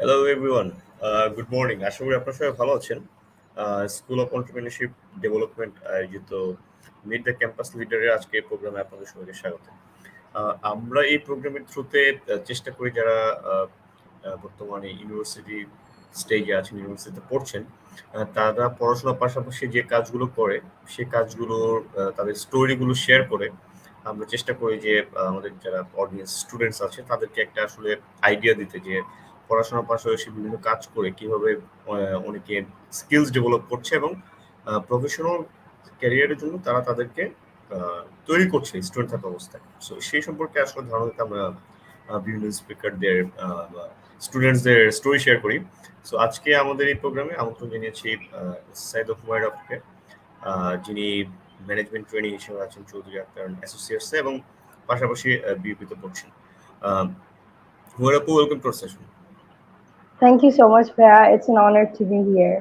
Hello everyone, good morning. আশা করি আপনার সবাই ভালো আছেন। স্কুল অফ এন্টারপ্রেনিউরশিপ ডেভেলপমেন্ট আয়োজিত মিট দ্য ক্যাম্পাস লিডারের আজকে এই প্রোগ্রামে আপনাদের সবাইকে স্বাগত। আমরা এই প্রোগ্রামের থ্রুতে চেষ্টা করি যারা বর্তমানে ইউনিভার্সিটি স্টেজে আছেন, ইউনিভার্সিটিতে পড়ছেন, তারা পড়াশোনার পাশাপাশি যে কাজগুলো করে সেই কাজগুলোর তাদের স্টোরিগুলো শেয়ার করে আমরা চেষ্টা করি যে আমাদের যারা অডিয়েন্স স্টুডেন্টস আছে তাদেরকে একটা আসলে আইডিয়া দিতে যে পড়াশোনার পাশাপাশি বিভিন্ন কাজ করে কিভাবে অনেকে স্কিলস ডেভেলপ করছে এবং প্রফেশনাল ক্যারিয়ারের জন্য তারা তাদেরকে তৈরি করছে স্টুডেন্ট থাকা অবস্থায়। সো সেই সম্পর্কে আসলে ধারণা দিতে আমরা বিভিন্ন স্পিকারদের স্টুডেন্টসদের স্টোরি শেয়ার করি। সো আজকে আমাদের এই প্রোগ্রামে আমন্ত্রণ জানিয়েছি সাইয়েদা হুমায়রাকে, যিনি ম্যানেজমেন্ট ট্রেনিং হিসেবে আছেন চৌধুরী আক্তার অ্যাসোসিয়েটসে এবং পাশাপাশি বিউপিতে পড়ছেন। হুমায়রা আপু, welcome to our session. Thank you so much, Priya. It's an honor to be here.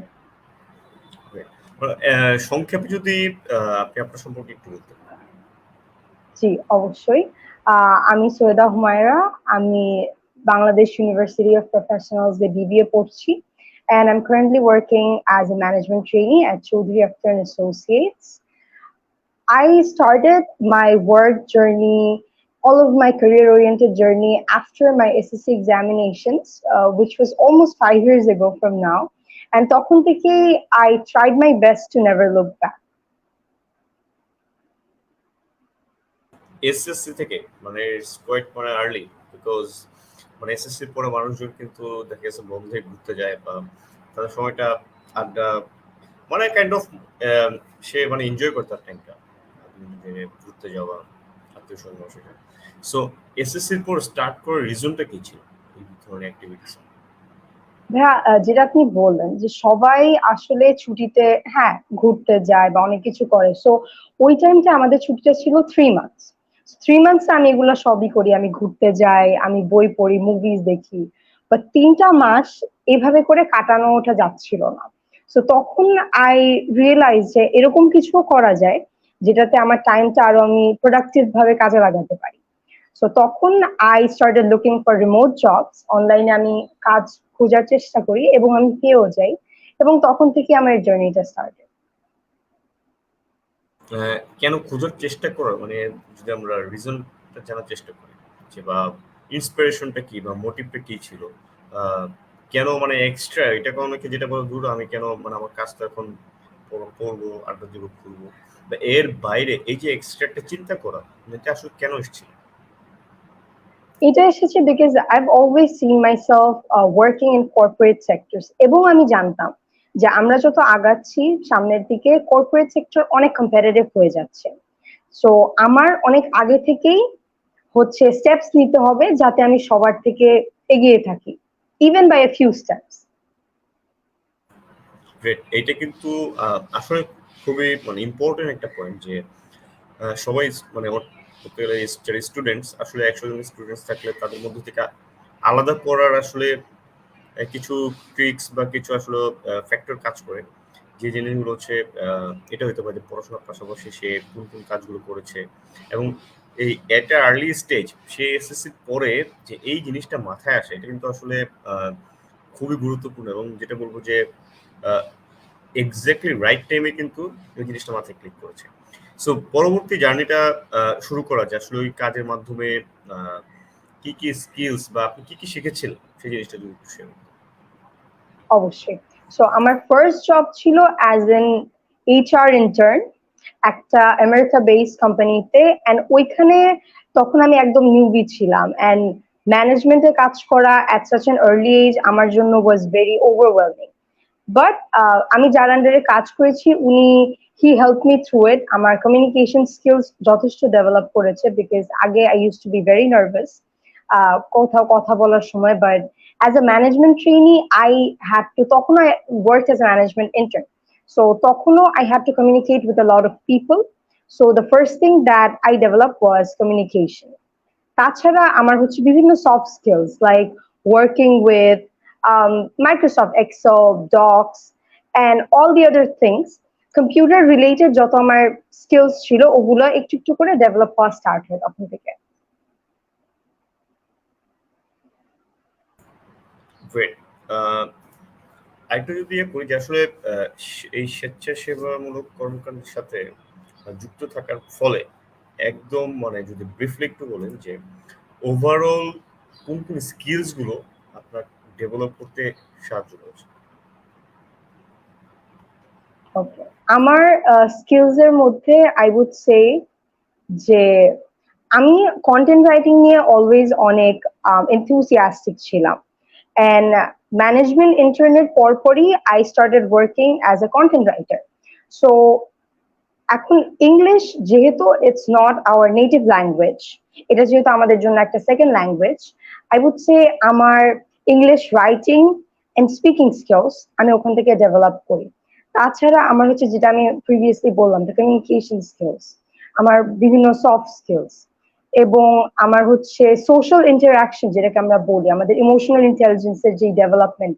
সংক্ষেপে যদি আপনি আপনার সম্পর্কে একটু বলতেন। জি, অবশ্যই। আমি সৈয়দা হুমায়রা। আমি Bangladesh university of professionals A BBA পড়ছি, and I'm currently working as a management trainee at Chaudhary Akhtar and Associates. I started my work journey, all of my career-oriented journey after my SSC examinations, which was almost 5 years ago from now. And তখন থেকেই I tried my best to never look back. SSC থেকে মানে it's quite মানে early, because মানে SSC পরে মানুষজন কিন্তু দেখা গেছে বন্ধে ঘুরতে যায় বা তাদের সময়টা আড্ডা মানে কাইন্ড অফ সে মানে এনজয় করতে টাইমটা ঘুরতে যাওয়া আত্মীয় স্বজন সেটা। সো এসএসসির পর স্টার্ট করার রিজনটা কি ছিল এই ধরনের অ্যাক্টিভিটিস? ভাইয়া, যেটা আপনি বললেন যে সবাই আসলে ছুটিতে ঘুরতে যায় বা অনেক কিছু করে, সো ওই টাইমটা আমাদের ছুটিটা ছিল 3 মান্থস। 3 মান্থস আমি এগুলো সবই করি, আমি ঘুরতে যাই, আমি বই পড়ি, মুভিজ দেখি, বাট 3টা মাস এভাবে করে কাটানো ওঠা যাচ্ছিল না। সো তখন আই রিয়েলাইজ যে এরকম কিছু করা যায় যেটাতে আমার টাইমটা আরো আমি প্রোডাক্টিভ ভাবে কাজে লাগাতে পারি। সো তখন I started looking for remote jobs. অনলাইনে আমি কাজ খোঁজার চেষ্টা করি এবং আমি পেয়েও যাই, এবং তখন থেকে আমার জার্নিটা স্টার্টেড। কেন খোঁজার চেষ্টা করার মানে যদি আমরা রিজনটা জানার চেষ্টা করি যে বা ইন্সপিরেশনটা কি বা মোটিভটা কি ছিল, কেন মানে এক্সট্রা এটা অনেকে যেটা বলে দূর আমি কেন মানে আমার কাজটা এখন পড়বো, আড্ডা দিব, করবো, বা এর বাইরে এই যে এক্সট্রা একটা চিন্তা করা এটা আসলে কেন এসেছিল? এটা এসেছে because I've always seen myself working in corporate sectors, এবং আমি জানতাম যে আমরা যত আগাচ্ছি সামনের দিকে কর্পোরেট সেক্টর অনেক কম্পিটিটিভ হয়ে যাচ্ছে। সো আমার অনেক আগে থেকেই হচ্ছে স্টেপস নিতে হবে যাতে আমি সবার থেকে এগিয়ে থাকি, even by a few steps. Great, এটা কিন্তু আসলে খুবই মানে ইম্পর্টেন্ট একটা পয়েন্ট যে সবাই মানে যারা স্টুডেন্টস আসলে 100 জন স্টুডেন্টস থাকলে তাদের মধ্যে থেকে আলাদা করার আসলে কিছু ট্রিক্স বা কিছু আসলে ফ্যাক্টর কাজ করে। যে জিনিসগুলো হচ্ছে এটা হতে পারে যে পড়াশোনার পাশাপাশি সে কোন কোন কাজগুলো করেছে, এবং এই একটা আর্লি স্টেজ সে এসএসসির পরে যে এই জিনিসটা মাথায় আসে এটা কিন্তু আসলে খুবই গুরুত্বপূর্ণ, এবং যেটা বলবো যে এক্স্যাক্টলি রাইট টাইমে কিন্তু এই জিনিসটা মাথায় ক্লিক করেছে। সো পরবর্তী জার্নিটা শুরু করা যায় আসলে ওই কাজের মাধ্যমে কি কি স্কিলস বা আপনি কি কি শিখেছিলেন সেই জিনিসটা যদি একটু শেয়ার করতেন। অবশ্যই। সো আমার ফার্স্ট জব ছিল অ্যাজ এন HR ইন্টার্ন একটা আমেরিকা বেসড কোম্পানিতে, এন্ড ওইখানে তখন আমি একদম নিউবি ছিলাম, এন্ড ম্যানেজমেন্টে কাজ করা at such an early age আমার জন্য ওয়াজ ভেরি ওভারওয়েলমিং। বাট আমি যার আন্ডারে কাজ করেছি উনি he help me through it. আমার কমিউনিকেশন স্কিলস যথেষ্ট ডেভেলপ করেছে, বিকজ আগে I use to be very nervous কোথাও কথা বলার সময়, but as a management trainee I had to, তখন I worked as a management intern, so তখনও I had to communicate with a lot of people. So the first thing that I developed was communication. তাছাড়া আমার হচ্ছে বিভিন্ন soft skills like working with Microsoft Excel, Docs, and all the other things. Computer related যত আমার skills ছিল ওগুলো একটু একটু করে ডেভেলপ হওয়া স্টার্ট হয় তখন থেকে। গ্রেট। আহ, আরেকটু যদি করি যে আসলে এই স্বেচ্ছাসেবামূলক কর্মকাণ্ডের সাথে যুক্ত থাকার ফলে একদম মানে যদি ব্রিফলি একটু বলেন যে ওভারঅল কোন কোন স্কিলস গুলো আপনার ডেভেলপ করতে সাহায্য করেছে? ওকে, আমার স্কিলস এর মধ্যে আই উড সে যে আমি কন্টেন্ট রাইটিং নিয়ে অলওয়েজ অনেক এনথুসিয়াস্টিক ছিলাম, and management internет পরপরই I started working as a content writer. So এখন ইংলিশ যেহেতু it's not our native language, এটা যেহেতু আমাদের জন্য একটা second language, I would say আমার English writing and speaking skills আমি ওখান থেকে ডেভেলপ করি। তাছাড়া আমার হচ্ছে যেটা আমি প্রিভিয়াসলি বললাম, দ্য কমিউনিকেশন স্কিলস, আমার বিভিন্ন সফট স্কিলস, এবং আমার হচ্ছে সোশ্যাল ইন্টারাকশন যেটাকে আমরা বলি, আমাদের ইমোশনাল ইন্টেলিজেন্সের যে ডেভেলপমেন্ট,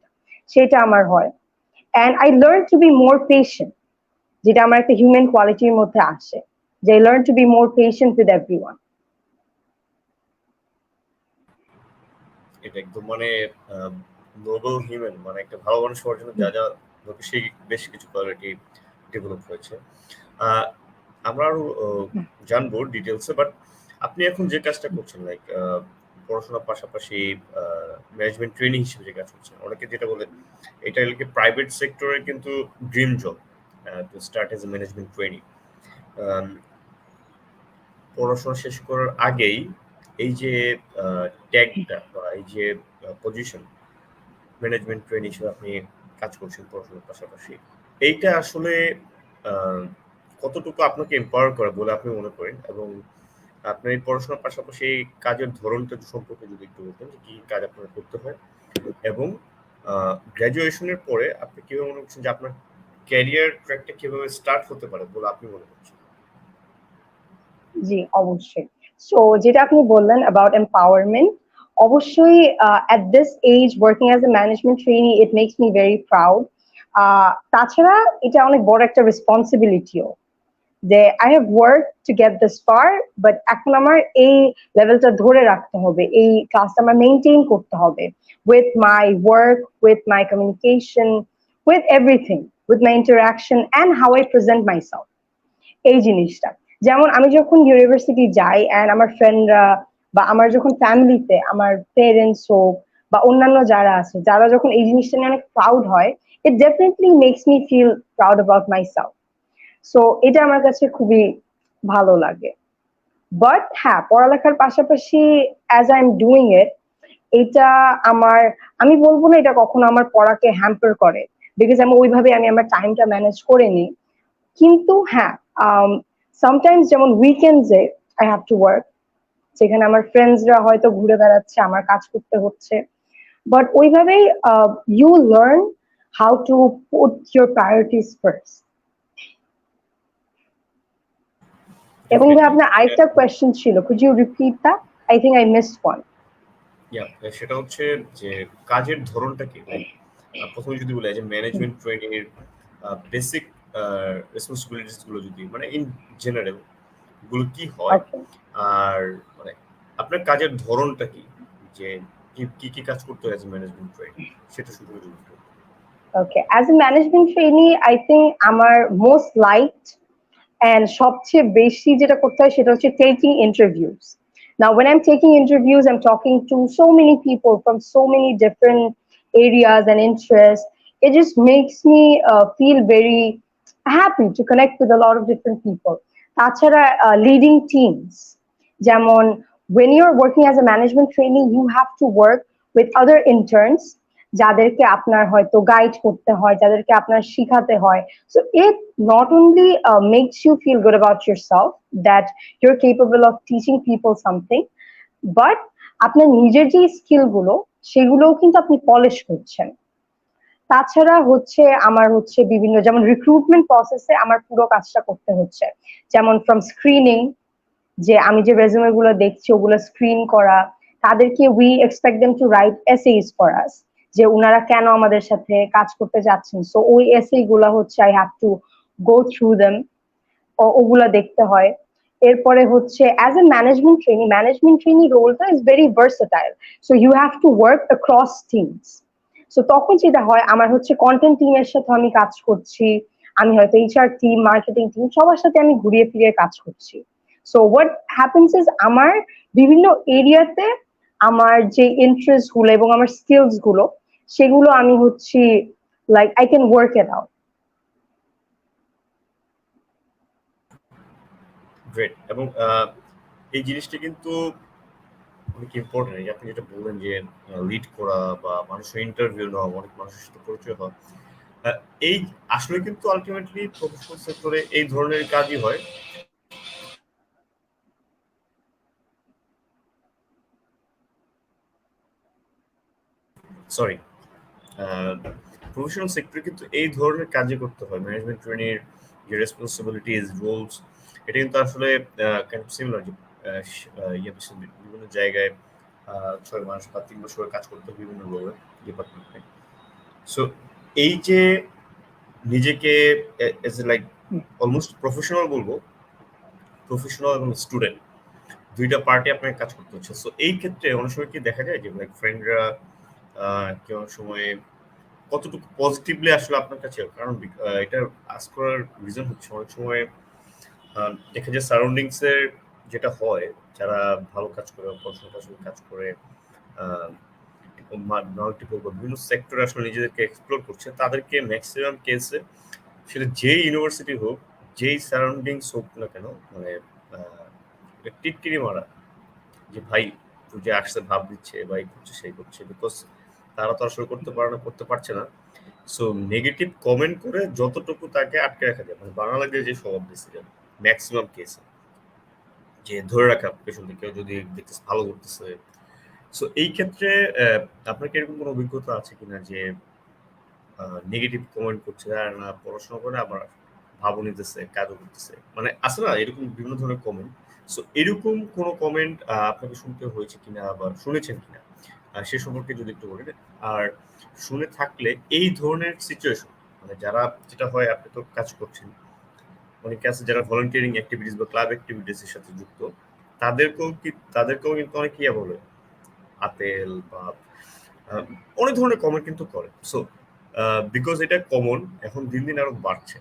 সেটা আমার হয়। And I learn to be more patient, যেটা আমার একটা হিউম্যান কোয়ালিটির মধ্যে আসে, যে I learn to be more patient with everyone. এটা একদম মানে নোবেল হিউম্যান, মানে একটা ভালো মানুষ হওয়ার জন্য যা যা দরকার সেই বেশ কিছু কোয়ালিটি ডেভেলপ হয়েছে। আমরা আরো জানবো ডিটেলসে, বাট আপনি এখন যে কাজটা করছেন লাইক পড়াশোনার পাশাপাশি ম্যানেজমেন্ট ট্রেনিং হিসেবে যে কাজ করছেন, অনেকে যেটা বলে এটা কি প্রাইভেট সেক্টরে কিন্তু dream job to start as a management training. পড়াশোনা শেষ করার আগেই এই যে ট্যাগটা বা এই যে পজিশন ম্যানেজমেন্ট ট্রেনিং হিসেবে আপনি কাজ করছেন পড়াশোনার পাশাপাশি, এইটা আসলে আহ, কতটুকু আপনাকে এম্পাওয়ার করে বলে আপনি মনে করেন, এবং আপনার এই পড়াশোনার পাশাপাশি এই কাজের ধরনটা সম্পর্কে যদি একটু বলতেন যে কি কাজ আপনার করতে হয়, এবং গ্র্যাজুয়েশনের পরে আপনি কিভাবে মনে করছেন যে আপনার ক্যারিয়ার ট্র্যাকটা কিভাবে স্টার্ট হতে পারে বলে আপনি মনে করছেন? জি, অবশ্যই। সো যেটা আপনি বললেন অ্যাবাউট এম্পাওয়ারমেন্ট, অবশ্যই at this age working as a management trainee it makes me very proud. তাছাড়া এটা অনেক বড় একটা রেসপন্সিবিলিটিও, যে I have work to get this far, but এখন আমার এই লেভেলটা ধরে রাখতে হবে, এই ক্লাসটা আমার মেনটেন করতে হবে with my work, with my communication, with everything, with my interaction and how I present myself. এই জিনিসটা, যেমন আমি যখন ইউনিভার্সিটি যাই অ্যান্ড আমার ফ্রেন্ডরা বা আমার যখন ফ্যামিলিতে আমার পেরেন্টস হোক বা অন্যান্য যারা আছে, যারা যখন এই জিনিসটা নিয়ে অনেক প্রাউড হয়, it definitely makes me feel proud about myself. So এটা আমার কাছে খুবই ভালো লাগে। বাট হ্যাঁ, পড়ালেখার পাশাপাশি as I am doing it, এটা আমার, আমি বলবো না এটা কখনো আমার পড়াকে হ্যাম্পার করে, বিকজ আমি আমার টাইমটা ম্যানেজ করে নিই। কিন্তু হ্যাঁ, সামটাইমস যেমন উইকেন্ডসে আই হ্যাভ টু ওয়ার্ক, যেখানে আমার ফ্রেন্ডসরা হয়তো ঘুরে বেড়াচ্ছে, আমার কাজ করতে হচ্ছে, বাট ওইভাবেই you learn how to put your priorities first. এবং ভাই ডেফিনেটলি। আপনার আরেকটা কোয়েশ্চেন ছিল, could you repeat that? I think I missed one. সেটা হচ্ছে যে কাজের ধরনটা কি, লাইক প্রথমে যদি বলি যে ম্যানেজমেন্ট ট্রেনিং এর বেসিক রেসপন্সিবিলিটিস গুলো যদি মানে ইন জেনারেল গুলো কি হয়, ওকে, আর মানে আপনার কাজের ধরনটা কি, যে কি কি কি কাজ করতে হয় ম্যানেজমেন্ট ট্রেনিং, সেটা শুরু করে যদি একটু। Okay, as a management trainee I think আমার মোস্ট লাইকড and সবচেয়ে বেশি যেটা করতে হয় সেটা হচ্ছে taking interviews. Now when I'm taking interviews, I'm talking to so many people from so many different areas and interests. It just makes me feel very happy to connect with a lot of different people. তাছাড়া leading teams, যেমন when you're working as a management trainee, you have to work with other interns যাদেরকে আপনার হয়তো guide করতে হয়, যাদেরকে আপনার শিখাতে হয়। So it not only makes you feel good about yourself that you're capable of teaching people something, বাট আপনার নিজের যে স্কিল গুলো সেগুলোও কিন্তু আপনি পলিশ করছেন। তাছাড়া হচ্ছে আমার হচ্ছে বিভিন্ন, যেমন রিক্রুটমেন্ট প্রসেসে আমার পুরো কাজটা করতে হচ্ছে, যেমন ফ্রম স্ক্রিনিং, যে আমি যে রেজুমে গুলো দেখছি ওগুলো স্ক্রিন করা, তাদেরকে we expect them to write essays for us, যে ওনারা কেন আমাদের সাথে কাজ করতে যাচ্ছেন। সো ওই এসে গুলা হচ্ছে I have to go through them, ওগুলা দেখতে হয়। এরপরে হচ্ছে অ্যাজ এ ম্যানেজমেন্ট ট্রেনি রোলটা is very versatile, so you have to work across teams. So তখন যেটা হয়, আমার হচ্ছে কন্টেন্ট টিমের সাথে আমি কাজ করছি, আমি হয়তো এইচআর টিম, মার্কেটিং টিম, সবার সাথে আমি ঘুরিয়ে ফিরিয়ে কাজ করছি। সো হোয়াট হ্যাপেন্স ইজ, আমার বিভিন্ন এরিয়াতে আমার যে ইন্টারেস্ট গুলো এবং আমার স্কিলস গুলো, সেগুলো আমি হচ্ছে like I can work it out. Great. এবং এই জিনিসটা কিন্তু অনেক ইম্পর্টেন্ট। এই যে আপনি যেটা বললেন যে লিড করা বা মানুষের ইন্টারভিউ নেওয়া, অনেক মানুষের সাথে পরিচয় হওয়া, আহ, এই আসলে কিন্তু আলটিমেটলি প্রফেশনাল সেক্টরে এই ধরনের কাজই হয়। সরি, প্রফেশনাল সেক্টরে কিন্তু এই ধরনের কাজই করতে হয়। ম্যানেজমেন্ট ট্রেনির যে রেসপন্সিবিলিটিস, রোলস, এটা কিন্তু আসলে সিমিলার। যে বিভিন্ন জায়গায় 6 মাস বা 3 বছর কাজ করতে হয় বিভিন্ন রোলে, ডিপার্টমেন্টে। সো এই যে নিজেকে as a like almost professional বলবো, প্রফেশনাল এবং স্টুডেন্ট দুইটা পার্টি আপনাকে কাজ করতে হচ্ছে। সো এই ক্ষেত্রে অনেক সময় কি দেখা যায় যে লাইক ফ্রেন্ডরা কি অনেক সময় কতটুকু পজিটিভলি আসলে আপনার কাছে, কারণ এটা আজ করার রিজন হচ্ছে অনেক সময় দেখা যায় সারাউন্ডিংস এর যেটা হয়, যারা ভালো কাজ করে, পড়াশোনা কাজ করে, মাল্টিপল বা বিভিন্ন সেক্টরে আসলে নিজেদেরকে এক্সপ্লোর করছে, তাদেরকে ম্যাক্সিমাম কেসে সেটা যেই ইউনিভার্সিটি হোক, যেই সারাউন্ডিংস হোক না কেন, মানে টিটকিরি মারা যে ভাই তুই যে আসছে ভাব দিচ্ছে বা এই করছে সেই করছে, বিকজ তারা তো আসলে করতে পারে না, করতে পারছে না। সো নেগেটিভ কমেন্ট করে যতটুকু তাকে আটকে রাখা যায়, মানে বাংলাদেশে যে স্বভাব ডিসিশন ম্যাক্সিমাম কেসে যে ধরে রাখা, পেছন থেকে কেউ যদি দেখতেছে ভালো করতেছে। সো এই ক্ষেত্রে আপনার কি এরকম কোনো অভিজ্ঞতা আছে কিনা যে নেগেটিভ কমেন্ট করছে, আর না পড়াশোনা করে আবার ভাবও নিতেছে, কাজও করতেছে, মানে আছে না এরকম বিভিন্ন ধরনের কমেন্ট। সো এরকম কোনো কমেন্ট আপনাকে শুনতে হয়েছে কিনা বা শুনেছেন কিনা, সে সম্পর্কে যদি একটু বলেন। আর শুনে থাকলে এই ধরনের সিচুয়েশন, মানে যারা, যেটা হয় আপনি তো কাজ করছেন, অনেকে আছে যারা ভলান্টিয়ারিং অ্যাক্টিভিটিস বা ক্লাব অ্যাক্টিভিটিস এর সাথে যুক্ত, তাদেরকেও কিন্তু অনেক ইয়ে বলে, আতেল বা আহ, অনেক ধরনের কমেন্ট কিন্তু করে। সো বিকজ এটা কমন, এখন দিন দিন আরো বাড়ছে।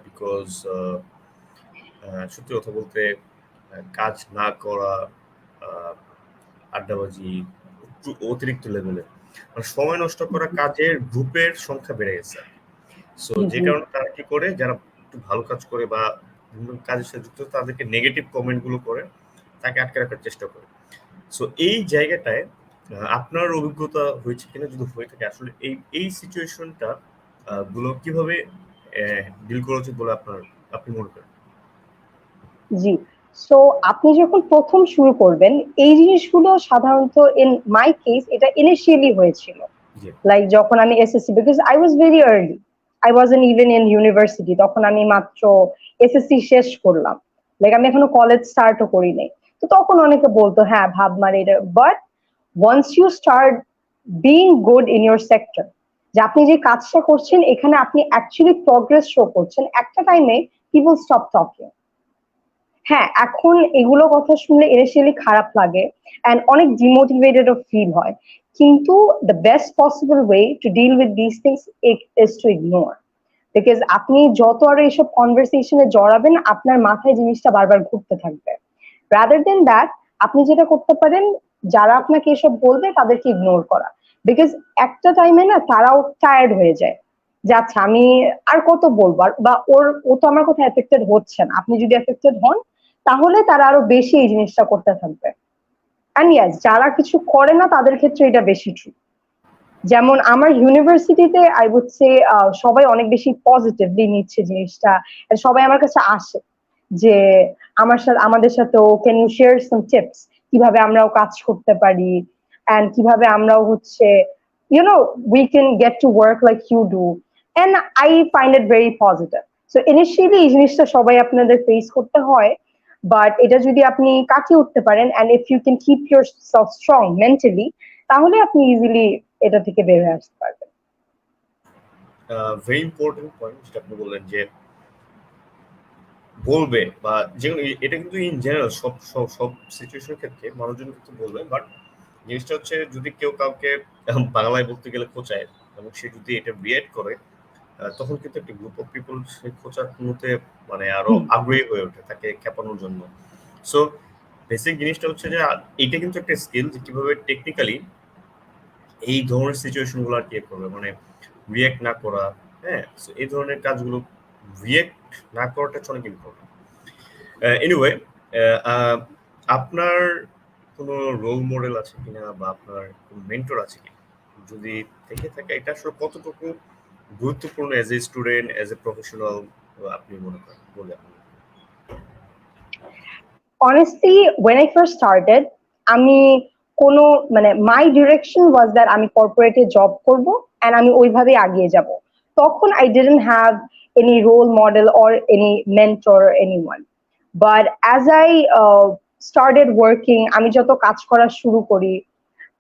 বিকজ সত্যি কথা বলতে কাজ না করা, আহ, আড্ডাবাজি, একটু অতিরিক্ত লেভেলে, মানে সময় নষ্ট করা কাজের গ্রুপের সংখ্যা বেড়ে গেছে। সো জি যে জি। কারণে তারা কি করে, যারা একটু ভালো কাজ করে বা বিভিন্ন কাজের সাথে যুক্ত, তাদেরকে নেগেটিভ কমেন্ট গুলো করে তাকে আটকে রাখার চেষ্টা করে। সো এই জায়গাটায় আপনার অভিজ্ঞতা হয়েছে কিনা, যদি হয়ে থাকে আসলে এই সিচুয়েশনটা গুলো কিভাবে ডিল করা উচিত বলে আপনি মনে করেন? জি। সো আপনি যখন প্রথম শুরু করবেন, এই জিনিসগুলো সাধারণত ইন মাই কেস এটা ইনিশিয়ালি হয়েছিল। জি। লাইক যখন আমি SSC, because I was very early, I wasn't even in university, তখন আমি মাত্র এসএসসি শেষ করলাম, লাইক আমি এখনো কলেজ স্টার্টও করি নাই। তো তখন অনেকে বলতো হ্যাঁ ভাব মারে এটা, but once you start being good in your sector, যে আপনি যে কাজটা করছেন এখানে আপনি অ্যাকচুয়ালি প্রগ্রেস শো করছেন, একটা টাইমে পিপল স্টপ টকিং। হ্যাঁ, এখন এগুলো কথা শুনলে ইনিশিয়ালি খারাপ লাগে এন্ড অনেক ডিমোটিভেটেড ও ফিল হয়, কিন্তু the best possible way to deal with this things is to ignore. Because আপনি যত আরো এইসব কনভারসেশনে জড়াবেন, আপনার মাথায় জিনিসটা বারবার ঘুরতে থাকবে। রাদার দেন দ্যাট, আপনি যেটা করতে পারেন, যারা আপনাকে এসব বলবে তাদেরকে ইগনোর করা। বিকজ একটা টাইমে না তারাও টায়ার্ড হয়ে যায়, যে আচ্ছা আমি আর কত বলবো, বা ও তো আমার কথা এফেক্টেড হচ্ছে না, আপনি যদি এফেক্টেড হন তাহলে তারা আরো বেশি এই জিনিসটা করতে থাকবে। অ্যান্ড ইয়াস, যারা কিছু করে না তাদের ক্ষেত্রে এটা বেশি ট্রু। যেমন আমার ইউনিভার্সিটিতে আই উড সে সবাই অনেক বেশি পজিটিভলি নিচ্ছে জিনিসটা, and সবাই আমার কাছে আসে যে আমাদের সাথেও can you share some tips, কিভাবে আমরাও কাজ করতে পারি, এন্ড কিভাবে আমরাও হচ্ছে you know we can get to work like you do. And I find it very positive. So initially এই জিনিসটা সবাই আপনাদের ফেস করতে হয়, বাট এটা যদি আপনি কাটিয়ে উঠতে পারেন, and if you can keep your self strong mentally, তাহলে আপনি ইজিলি এটা থেকে বের হয়ে আসতে পারবেন। ভেরি ইম্পর্টেন্ট পয়েন্ট যেটা আপনি বললেন যে বলবে, বা যেগুলো এটা কিন্তু ইন জেনারেল সব সব সব সিচুয়েশনের ক্ষেত্রে মানুষজন কিন্তু বলবে, বাট জিনিসটা হচ্ছে যদি কেউ কাউকে বাংলায় বলতে গেলে খোঁচায় এবং সে যদি এটা রিয়েক্ট করে, তখন কিন্তু একটা গ্রুপ অফ পিপল সেই খোঁচানোতে মানে আরো হুম। আগ্রহী হয়ে ওঠে তাকে খেপানোর জন্য। সো বেসিক জিনিসটা হচ্ছে যে এইটা কিন্তু একটা স্কিল যে কিভাবে টেকনিক্যালি এই ধরনের সিচুয়েশন গুলো আর কি করবে, মানে রিয়েক্ট না করা। হ্যাঁ, so এই ধরনের কাজগুলো রিয়েক্ট না করাটা হচ্ছে অনেক ইম্পর্টেন্ট। এনিওয়ে, আপনার কোনো রোল মডেল আছে কিনা বা আপনার কোনো মেন্টর আছে কিনা, যদি থেকে থাকে এটা আসলে কতটুকু গুরুত্বপূর্ণ as a student, as a professional আপনি মনে করেন বলে আপনি? Honestly, when I first started, আমি কোনো মানে my direction was that আমি কর্পোরেটে জব করব and আমি ওইভাবে এগিয়ে যাব। তখন I didn't have any role model or any mentor or anyone. But as I started working, আমি যত কাজ করা শুরু করি,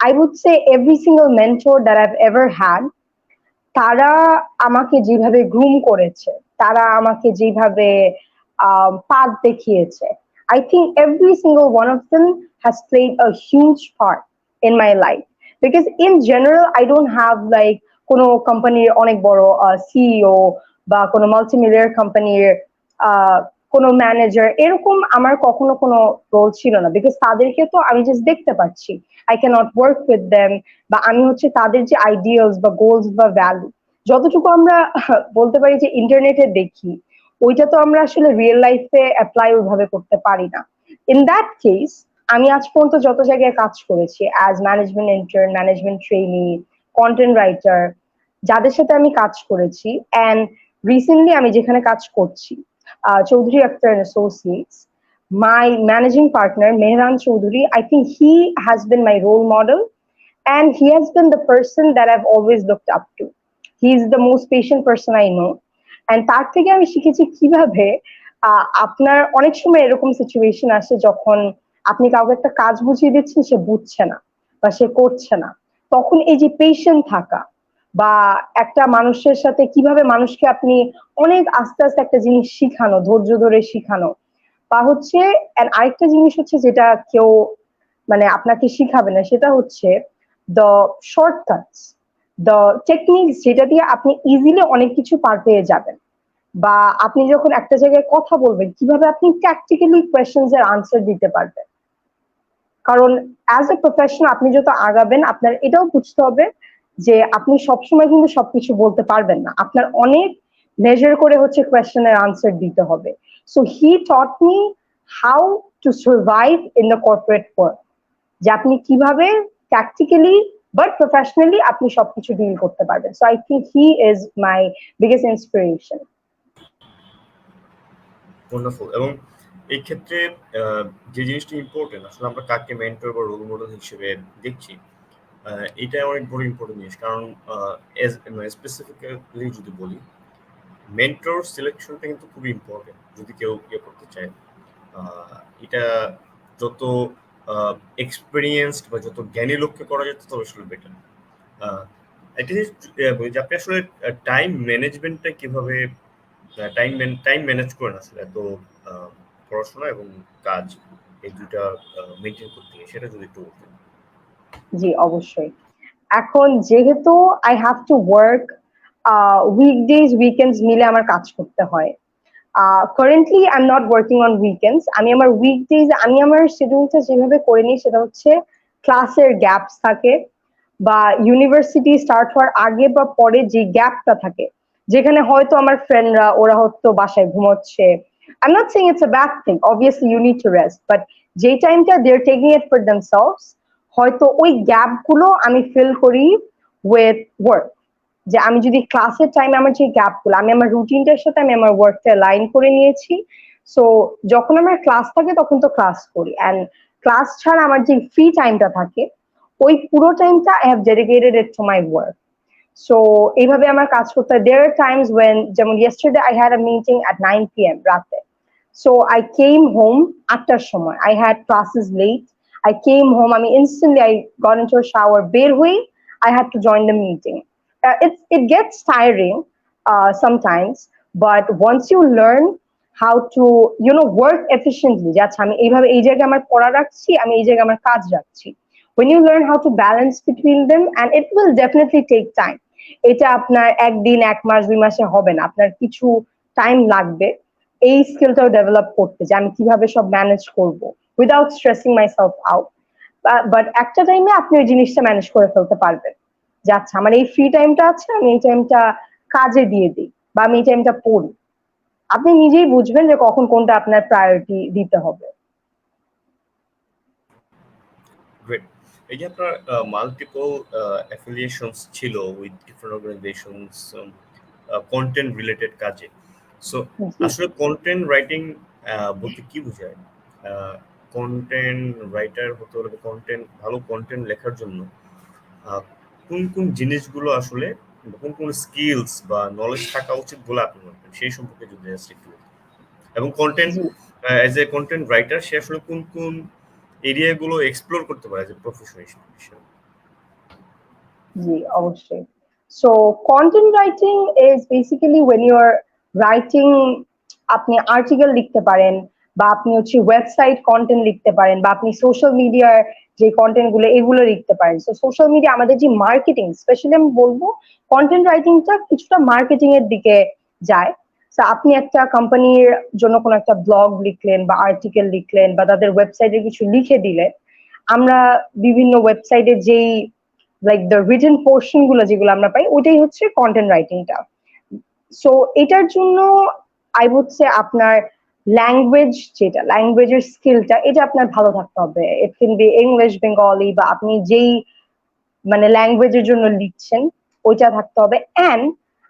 I would say every single mentor that I've ever had, তারা আমাকে যেভাবে গ্রুম করেছে, তারা আমাকে যেভাবে পাথ দেখিয়েছে, I think every single one of them has played a huge part in my life. Because in general, I don't have like কোনো কোম্পানির অনেক বড় সিইও বা কোনো মাল্টিমিলিয়নার কোম্পানির কোনো ম্যানেজার, এরকম আমার কখনো কোনো রোল ছিল না। বিকজ তাদেরকে তো আমি জাস্ট দেখতে পাচ্ছি, I can't work with them, বা আমি হচ্ছে তাদের যে আইডিয়ালস বা গোলস বা ভ্যালু যতটুকু আমরা বলতে পারি যে ইন্টারনেটে দেখি, ওইটা তো আমরা আসলে রিয়েল লাইফে অ্যাপ্লাই ওইভাবে করতে পারি না। ইন দ্যাট কেস, আমি আজ পর্যন্ত যত জায়গায় কাজ করেছি as management intern, management trainee, content writer, যাদের সাথে আমি কাজ করেছি, অ্যান্ড রিসেন্টলি আমি যেখানে কাজ করছি, Chowdhury Akter and Associates, my managing partner Mehran Chaudhary, I think he has been my role model, and he has been the person that I've always looked up to. He's the most patient person I know. And তার থেকে আমি শিখেছি কিভাবে আপনার অনেক সময় এরকম situation আসে যখন আপনি কাউকে একটা কাজ বুঝিয়ে দিচ্ছেন, সে বুঝছে না বা সে করছে না, তখন এই যে পেশেন্ট থাকা, বা একটা মানুষের সাথে কিভাবে মানুষকে আপনি অনেক আস্তে আস্তে একটা জিনিস শিখানো, ধৈর্য ধরে শিখানো, বা হচ্ছে আরেকটা জিনিস হচ্ছে যেটা কেউ মানে আপনাকে শিখাবে না, সেটা হচ্ছে দ্য শর্টকাটস, দ্য টেকনিক্স, যেটা দিয়ে আপনি ইজিলি অনেক কিছু পার পেয়ে যাবেন। বা আপনি যখন একটা জায়গায় কথা বলবেন, কিভাবে আপনি ট্যাকটিক্যালি কোয়েশ্চেন্স এর আনসার দিতে পারবেন। কারণ অ্যাজ এ প্রফেশনাল আপনি যত আগাবেন, আপনার এটাও বুঝতে হবে যে আপনি সবসময় কিন্তু সবকিছু বলতে পারবেন না, আপনার অনেক মেজার করে হচ্ছে কোয়েশ্চেনের আনসার দিতে হবে। So he taught me how to survive in the corporate world, যে আপনি কিভাবে ট্যাকটিক্যালি বাট প্রফেশনালি আপনি সবকিছু ডিল করতে পারবেন। So I think he is my biggest inspiration. Wonderful. এবং এই ক্ষেত্রে যে জিনিসটা ইম্পর্টেন্ট, আসলে আমরা কাকে মেন্টর বা রোল মডেল হিসেবে দেখছি, এটা অনেক বড় ইম্পর্টেন্ট জিনিস। কারণ স্পেসিফিক্যালি যদি বলি, মেন্টর সিলেকশনটা কিন্তু খুবই ইম্পর্টেন্ট যদি কেউ ইয়ে করতে চায়। এটা যত এক্সপিরিয়েন্সড বা যত জ্ঞানী লোককে করা যেত তবে আসলে বেটার। একটা জিনিস বলি যে আপনি আসলে টাইম ম্যানেজমেন্টটা কিভাবে টাইম ম্যানেজ করেন আসলে এত পড়াশোনা এবং কাজ, এই দুটা মেনটেন করতে গিয়ে, সেটা যদি একটু বলতেন। জি, অবশ্যই। এখন যেহেতু I have to work weekdays weekends মিলে আমার কাজ করতে হয়। Currently I am not working on weekends. আমি আমার উইকডেজ, আমি আমার শিডিউলটা যেভাবে করে নিই সেটা হচ্ছে ক্লাসের গ্যাপস থাকে, বা ইউনিভার্সিটি স্টার্ট হওয়ার আগে বা পরে যে গ্যাপটা থাকে, যেখানে হয়তো আমার ফ্রেন্ডরা ওরা হয়তো বাসায় ঘুমোচ্ছে। I am not saying it's a bad thing, obviously you need to rest, but যেই টাইমটা they are taking it for themselves, হয়তো ওই গ্যাপ গুলো আমি ফিল করি উইথ ওয়ার্ক। যে আমি যদি ক্লাসের টাইমে আমার যে গ্যাপ গুলো, আমি আমার রুটিনটার সাথে আমি আমার ওয়ার্কটা লাইন করে নিয়েছি। সো যখন আমার ক্লাস থাকে তখন তো ক্লাস করি, অ্যান্ড ক্লাস ছাড়া আমার যে ফ্রি টাইমটা থাকে, ওই পুরো টাইমটা I have dedicated it to my work. So এইভাবে আমার কাজ করতে হয়। দেয়ার আর টাইমস ওয়েন, যেমন yesterday I had a meeting at 9 p.m. রাতে। সো আই কেম হোম 8টার সময়, I had classes late, I came home, I mean, instantly I got into a shower, বের হই, I had to join the meeting. It gets tiring sometimes, but once you learn how to, work efficiently, যে আচ্ছা আমি এইভাবে এই জায়গায় আমার পড়া রাখছি, আমি এই জায়গায় আমার কাজ রাখছি, when you learn how to balance between them, and it will definitely take time. এটা আপনার একদিন, এক মাস, 2 মাসে হবে না, আপনার কিছু টাইম লাগবে এই স্কিলটাও ডেভেলপ করতে, যে আমি কিভাবে সব ম্যানেজ করব without tracing myself out. But একটা টাইমে আপনি ওই জিনিসটা ম্যানেজ করে ফেলতে পারবেন, যে আচ্ছা আমার এই ফ্রি টাইমটা আছে, আমি এই টাইমটা কাজে দিয়ে দিই, বা আমি এই টাইমটা পড়ি। আপনি নিজেই বুঝবেন যে কখন কোনটা আপনার প্রায়োরিটি দিতে হবে। গ্রেট। এই যে আপনার মাল্টিপল অ্যাফিলিয়েশনস ছিল with different organizations content related কাজে, সো জি আসলে কন্টেন্ট রাইটিং বলতে কি বোঝায়? কন্টেন্ট রাইটার হতে হলে, কন্টেন্ট ভালো কন্টেন্ট লেখার জন্য আহ, কোন কোন জিনিসগুলো আসলে, কোন কোন স্কিলস বা নলেজ থাকা উচিত বলে আপনি মনে করেন, সেই সম্পর্কে যদি জাস্ট একটু বলতেন। এবং কন্টেন্ট জি অ্যাজ এ কন্টেন্ট রাইটার সে আসলে কোন কোন এরিয়াগুলো এক্সপ্লোর করতে পারে যে প্রফেশন হিসেবে? জি অবশ্যই। So content writing is basically when you are writing, আপনি আর্টিকেল লিখতে পারেন, বা আপনি হচ্ছে ওয়েবসাইট কন্টেন্ট লিখতে পারেন, বা আপনি সোশ্যাল মিডিয়ার যে কন্টেন্ট গুলো এগুলো লিখতে পারেন। সো সোশ্যাল মিডিয়া আমাদের যে মার্কেটিং, স্পেশালি আমি বলবো কন্টেন্ট রাইটিংটা কিছুটা মার্কেটিং এর দিকে যায়। তো আপনি একটা কোম্পানির জন্য কোনো একটা ব্লগ লিখলেন বা আর্টিকেল লিখলেন, বা তাদের ওয়েবসাইটে কিছু লিখে দিলেন, আমরা বিভিন্ন ওয়েবসাইটে যেই লাইক দ্য রিটেন পোর্শন গুলো যেগুলো আমরা পাই, ওইটাই হচ্ছে কন্টেন্ট রাইটিংটা। সো এটার জন্য আই উড সে আপনার ল্যাঙ্গুয়েজ, যেটা ল্যাঙ্গুয়েজের স্কিলটা, এটা আপনার ভালো থাকতে হবে। It can be English, Bengali, বা আপনি যেই মানে ল্যাঙ্গুয়েজের জন্য লিখছেন ওইটা থাকতে হবে। অ্যান্ড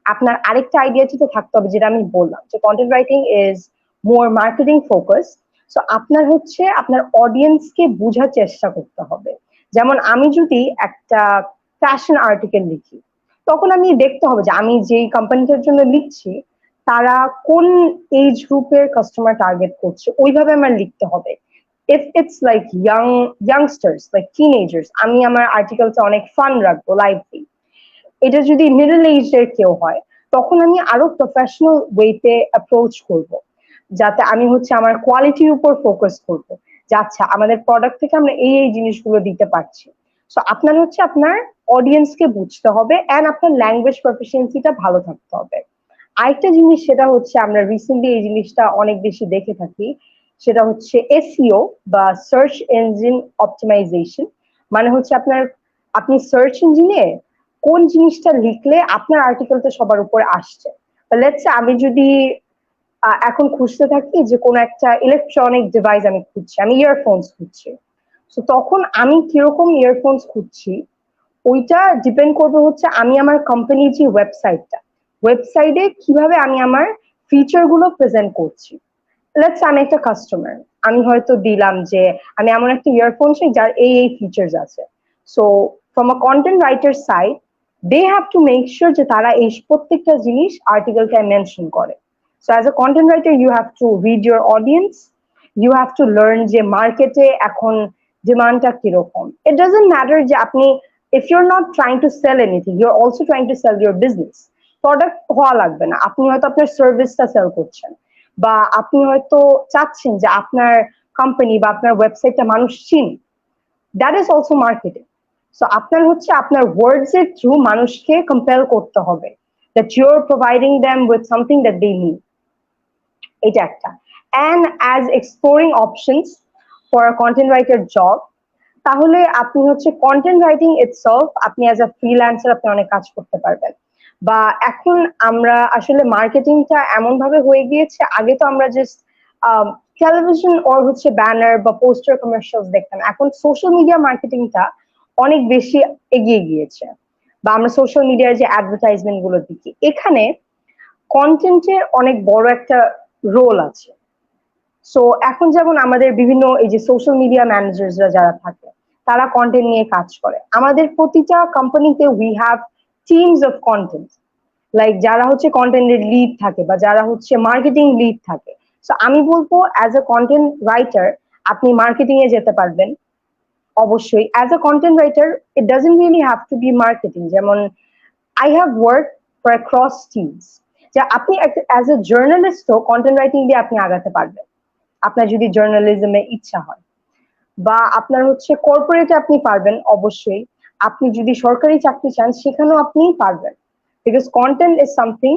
আপনার আরেকটা আইডিয়া তো থাকতে হবে, যেটা আমি বললাম যে content writing is more marketing focus. So আপনার হচ্ছে আপনার অডিয়েন্সকে বোঝার চেষ্টা করতে হবে। যেমন আমি যদি একটা ফ্যাশন আর্টিকেল লিখি, তখন আমি দেখতে হবে যে আমি যেই কোম্পানিটার জন্য লিখছি তারা কোন এজ গ্রুপের কাস্টমার টার্গেট করছে, ওইভাবে আমার লিখতে হবে। if it's like youngsters like teenagers, আমি আমার আর্টিকেলটা অনেক ফান রাখবো, লাইভলি। এটা যদি মিডল এজের কেউ হয়, তখন আমি আরো প্রফেশনাল ওয়েতে অ্যাপ্রোচ করব, যাতে আমি হচ্ছে আমার কোয়ালিটির উপর ফোকাস করব, যে আচ্ছা আমাদের প্রোডাক্ট থেকে আমরা এই এই জিনিসগুলো দিতে পারছি। সো আপনার হচ্ছে আপনার অডিয়েন্সকে বুঝতে হবে, এন্ড আপনার ল্যাঙ্গুয়েজ প্রফিসিয়েন্সিটা ভালো থাকতে হবে। আরেকটা জিনিস, সেটা হচ্ছে আমরা রিসেন্টলি এই জিনিসটা অনেক বেশি দেখে থাকি, সেটা হচ্ছে এসইও বা সার্চ ইঞ্জিন অপটিমাইজেশন। মানে হচ্ছে আপনার, আপনি সার্চ ইঞ্জিনে কোন জিনিসটা লিখলে আপনার আর্টিকেলটা সবার উপরে আসছে। লেটস আমি যদি এখন খুঁজতে থাকি যে কোন একটা ইলেকট্রনিক ডিভাইস আমি খুঁজছি, আমি ইয়ারফোনস খুঁজছি, তো তখন আমি কিরকম ইয়ারফোনস খুঁজছি ওইটা ডিপেন্ড করবে হচ্ছে আমি আমার কোম্পানির যে ওয়েবসাইটটা, ওয়েবসাইটে কিভাবে আমি আমার ফিচার গুলো প্রেজেন্ট করছি। লেটস আমি একটা কাস্টমার, আমি হয়তো দিলাম যে আমি এমন একটা ইয়ারফোন চাই যার এই এই ফিচার্স আছে। So from a content writer side, they have to make sure যে তারা এই প্রত্যেকটা জিনিস আর্টিকেলটায় মেনশন করে। So as a content writer you have to read your audience, you have to learn যে মার্কেটে এখন ডিমান্ডটা কিরকম। ইট ডাজন্ট ম্যাটার যে আপনি, if you're not trying to sell anything, you're also trying to sell your business. Product হওয়া লাগবে না, আপনি হয়তো আপনার সার্ভিসটা সেল করছেন, বা আপনি হয়তো চাচ্ছেন যে আপনার কোম্পানি বা আপনার ওয়েবসাইটটা মানুষ চিন, that is also marketing. So আপনার হচ্ছে আপনার ওয়ার্ডস এর থ্রু মানুষকে কম্পেল করতে হবে that you're providing them with something that they need. এটা একটা। And as exploring options for a content writer job, তাহলে আপনি হচ্ছে কন্টেন্ট রাইটিং ইটসেলফ, আপনি অ্যাজ আ ফ্রিল্যান্সার আপনি অনেক কাজ করতে পারবেন। বা এখন আমরা আসলে মার্কেটিংটা এমন ভাবে হয়ে গিয়েছে, আগে তো আমরা জাস্ট টেলিভিশন ওর হচ্ছে ব্যানার বা পোস্টার কমার্শিয়ালস দেখতাম, এখন সোশ্যাল মিডিয়া মার্কেটিংটা অনেক বেশি এগিয়ে গিয়েছে, বা আমরা সোশ্যাল মিডিয়ার যে অ্যাডভার্টাইজমেন্ট গুলো দেখি, এখানে কন্টেন্টের অনেক বড় একটা রোল আছে। সো এখন যেমন আমাদের বিভিন্ন এই যে সোশ্যাল মিডিয়া ম্যানেজার্সরা যারা থাকে, তারা কন্টেন্ট নিয়ে কাজ করে। আমাদের প্রতিটা কোম্পানিতে we have teams of content, like যারা হচ্ছে কন্টেন্টের লিড থাকে বা যারা হচ্ছে মার্কেটিং লিড থাকে। সো আমি বলবো অ্যাজ এ কন্টেন্ট রাইটার আপনি মার্কেটিং এ যেতে পারবেন অবশ্যই। As a content writer it doesn't really have to be marketing, যেমন I have work for cross teams, যে আপনি অ্যাজ এ জার্নালিস্টও কন্টেন্ট রাইটিং দিয়ে আপনি আগাতে পারবেন আপনার যদি জার্নালিজমে ইচ্ছা হয়। বা আপনার হচ্ছে কর্পোরেটে আপনি পারবেন অবশ্যই, আপনি যদি সরকারি চাকরি চান সেখানেও আপনি পারবেন, বিকজ কন্টেন্ট ইজ সামথিং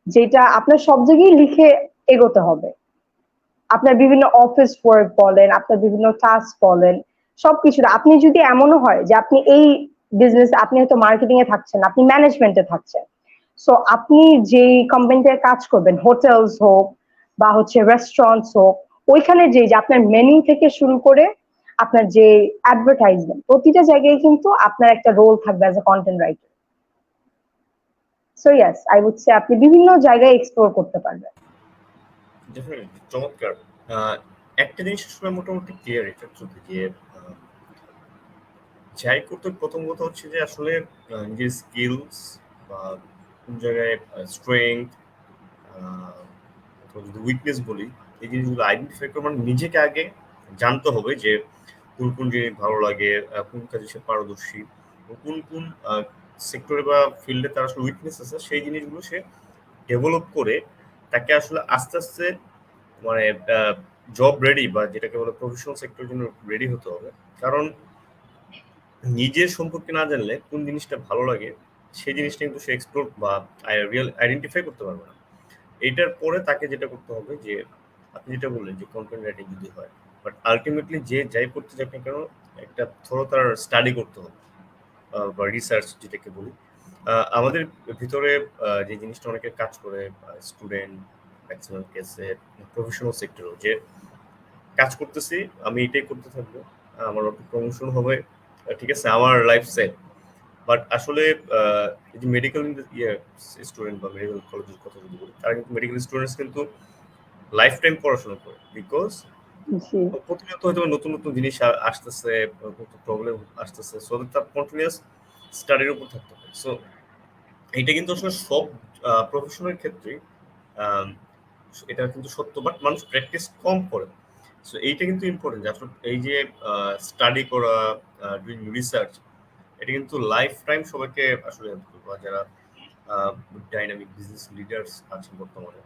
যেটা আপনার সব জায়গায় লিখে এগোতে হবে। আপনার বিভিন্ন অফিস ওয়ার্ক বলেন, আপনার বিভিন্ন টাস্ক বলেন, সবকিছু আপনি যদি এমনও হয় যে আপনি এই বিজনেস, আপনি হয়তো মার্কেটিং এ থাকছেন, আপনি ম্যানেজমেন্টে থাকছেন, সো আপনি যে কোম্পানিতে কাজ করবেন, হোটেলস হোক বা হচ্ছে রেস্টুরেন্টস হোক, ওইখানে যে আপনার মেনু থেকে শুরু করে আপনার যে অ্যাডভার্টাইজমেন্ট, প্রতিটা জায়গায় কিন্তু আপনার একটা রোল থাকবে as a content writer. So yes, I would say আপনি বিভিন্ন জায়গায় এক্সপ্লোর করতে পারবেন। ডেফিনেটলি চমৎকার। একটা জিনিস আসলে মোটামুটি ক্লিয়ার এটার জন্য যে আহ, যাই করতে প্রথম কথা হচ্ছে যে আসলে নিজের স্কিলস বা কোন জায়গায় স্ট্রেংথ অথবা যদি উইকনেস বলি, এই জিনিসগুলো আইডেন্টিফাই করে মানে নিজেকে আগে জানতে হবে যে কোন কোন জিনিস ভালো লাগে, কোন কাজে সে পারদর্শী, কোন কোন সেক্টরে বা ফিল্ডে তার আসলে উইকনেস আছে, সেই জিনিসগুলো সে ডেভেলপ করে তাকে আসলে আস্তে আস্তে মানে জব রেডি বা যেটাকে বলে প্রফেশনাল সেক্টরের জন্য রেডি হতে হবে। কারণ নিজের সম্পর্কে না জানলে কোন জিনিসটা ভালো লাগে সেই জিনিসটা কিন্তু সে এক্সপ্লোর বা রিয়েল আইডেন্টিফাই করতে পারবে না। এইটার পরে তাকে যেটা করতে হবে যে আপনি যেটা বললেন যে কন্টেন্ট রাইটিং যদি হয়, বাট আলটিমেটলি যে যাই করতে যাক না কেন একটা থ্রো তার স্টাডি করতে হবে বা রিসার্চ যেটাকে বলি। আমাদের ভিতরে যে জিনিসটা অনেকে কাজ করে, স্টুডেন্ট ম্যাক্সিমাম কেসে প্রফেশনাল সেক্টরেও, যে কাজ করতেছি আমি এটাই করতে থাকবো, আমার অটো প্রমোশন হবে, ঠিক আছে আমার লাইফ সেট। বাট আসলে এই যে মেডিকেল ইয়ে স্টুডেন্ট বা মেডিকেল কলেজের কথা যদি বলি, তারা কিন্তু মেডিকেল স্টুডেন্টস কিন্তু লাইফ টাইম পড়াশোনা করে, বিকজ জি প্রতিনিয়ত হয়তো নতুন নতুন জিনিস আসতেছে, নতুন প্রবলেম আসতেছে, সো তার কন্টিনিউয়াস স্টাডির উপর থাকতে হবে। সো এটা কিন্তু আসলে সব প্রফেশনের ক্ষেত্রে আম, এটা কিন্তু সত্য, বাট মানুষ প্র্যাকটিস কম করে। সো এইটা কিন্তু ইম্পর্টেন্ট যে আসলে এই যে স্টাডি করা, ডুইং রিসার্চ, এটা কিন্তু লাইফ টাইম সবাইকে আসলে help করবে। আর যারা ডাইনামিক বিজনেস লিডার্স আছেন বর্তমানে,